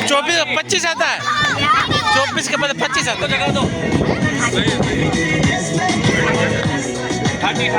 24 25 आता है, 24 के बाद 25 आता है। जगह दो 30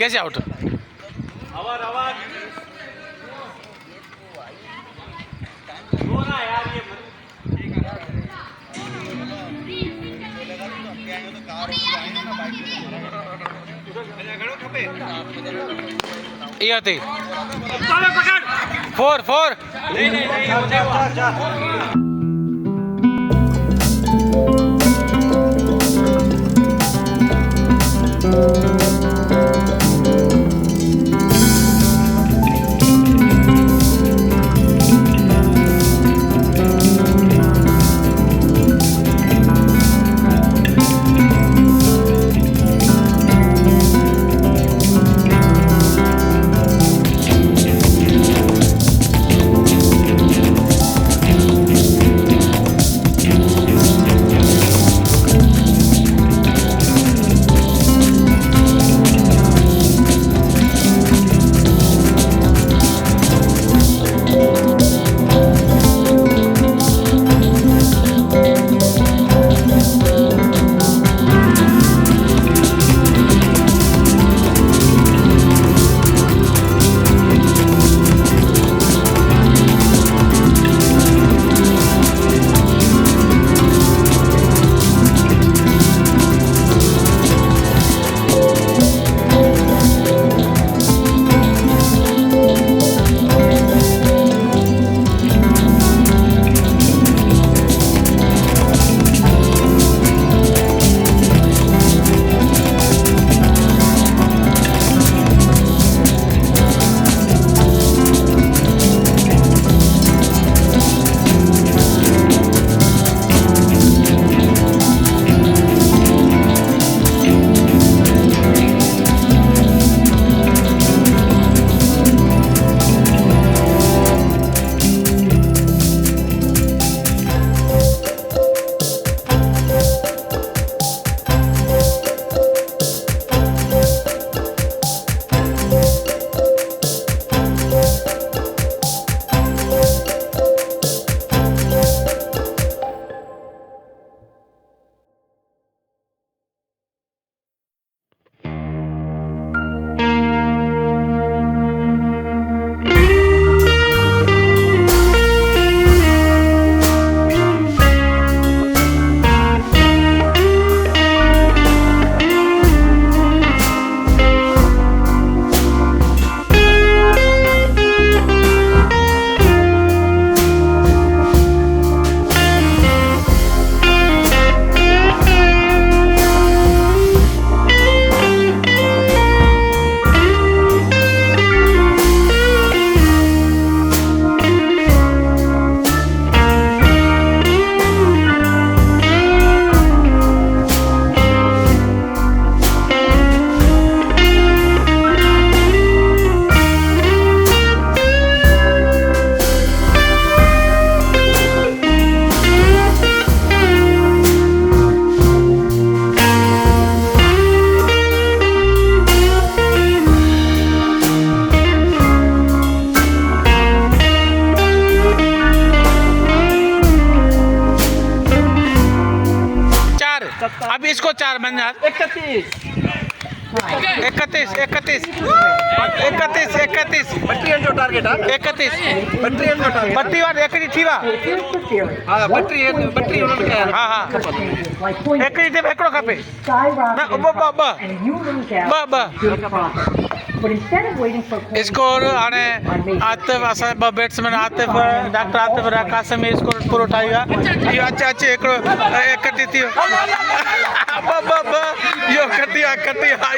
कैसे आउट ये थी 4 अभी इसको 4 बन जा 31 बट्टी जो टारगेट है 31 बट्टी जो टारगेट बट्टी वाट एकड़ी थी वा हां बट्टी उन्होंने कहा हां हां एकड़ी ते एकड़ो खपे ना ब इसको हाणे आतिफ असां ब बैट्समैन आतिफ डॉक्टर आतिफ कासिम इसको पूरो ठाहीगा इहो अचे एकड़ो एकड़ी थी यो कटिया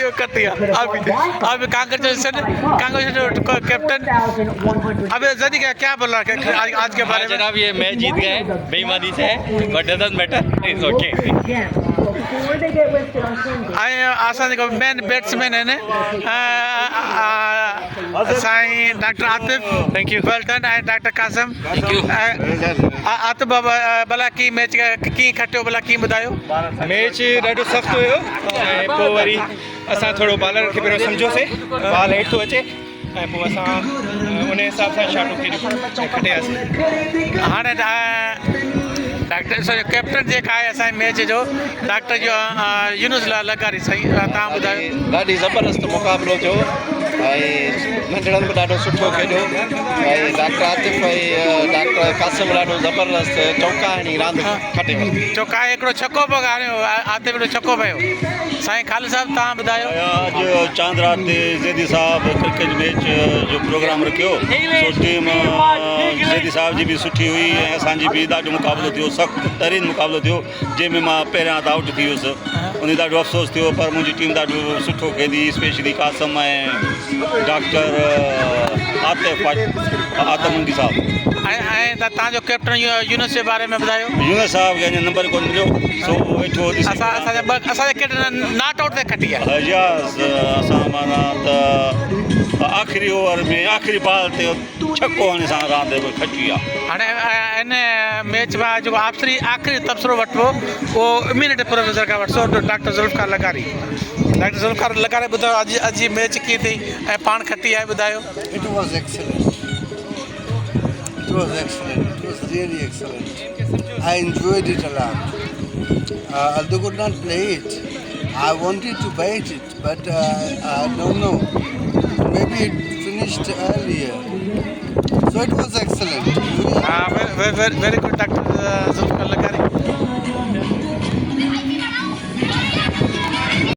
यो कटिया अब कांग्रेस कैप्टन अब जदी क्या बोला आज के बारे में जनाब ये मैच जीत गए बेईमानी से but doesn't matter it's okay असां जेको मेन बैट्समैन आहिनि साईं doctor Atif thank you well done ऐं doctor Qasim thank you Atif बाबा भला की मैच कीअं खटियो भला कीअं ॿुधायो मैच ॾाढो सख़्तु हुयो ऐं पोइ वरी असां थोरो बॉलर खे पहिरियों सम्झोसीं बॉल हेठि थो अचे ऐं पोइ असां उन हिसाब सां शाटूं खेॾियूं खटियासीं हाणे डॉक्टर सॉरी कैप्टन जेका आहे असांजे मैच जो डॉक्टर जो यूनुस लगारी साईं तव्हां ॿुधायो ॾाढी ज़बरदस्त मुक़ाबिलो थियो ऐं नंढड़नि बि ॾाढो सुठो खेॾियो ऐं डॉक्टर आतिफ़ ऐं डॉक्टर कासिम ॾाढो ज़बरदस्त चौका हणी रांदि खटे वरिती चौका हिकिड़ो छको पियो हणियो आतिफ़ हिकिड़ो छको पियो साईं ख़ालिद साहिबु तव्हां ॿुधायो अॼु चांद रात ते ज़ैदी साहब क्रिकेट मैच जो प्रोग्राम रखियो सो टीम ज़ैदी साहब जी बि सुठी हुई ऐं असांजी बि ॾाढो मुक़ाबिलो थियो सख़्तु तरीन मुक़ाबिलो थियो जंहिंमें मां पहिरियां त आउट थी वियुसि उन ॾाढो अफ़सोस थियो पर मुंहिंजी टीम ॾाढो सुठो खेॾी स्पेशली कासम ऐं डॉक्टर आतमंगी साहब ऐं तव्हांजो कैप्टन यूनुस जे बारे में ॿुधायो यूनुस साहब खे अञा नंबर कोन मिलियो सो वेठो असांजे कैप्टन नॉट आउट ते खटी आहे असां माना त आख़िरी ओवर में आख़िरी बॉल ते छको हणी सां रांदि खटी आहे हाणे हिन मैच में जेको आख़िरी तबसरो वठिबो उहो इम्यूनिटी प्रोफेसर खां वठिजो डॉक्टर ज़ुल्फ़िकार लगारी डॉक्टर ज़ुल्फ़िकार लगारी ॿुधायो अॼु जी मैच कीअं थी ऐं पाण खटी आहे ॿुधायो It was excellent. It was excellent. It was really excellent. I enjoyed it a lot. Although I could not play it, I wanted to bite it, but I don't know. Maybe it finished earlier. So it was excellent. very good, Dr. Zulfikar Lagari.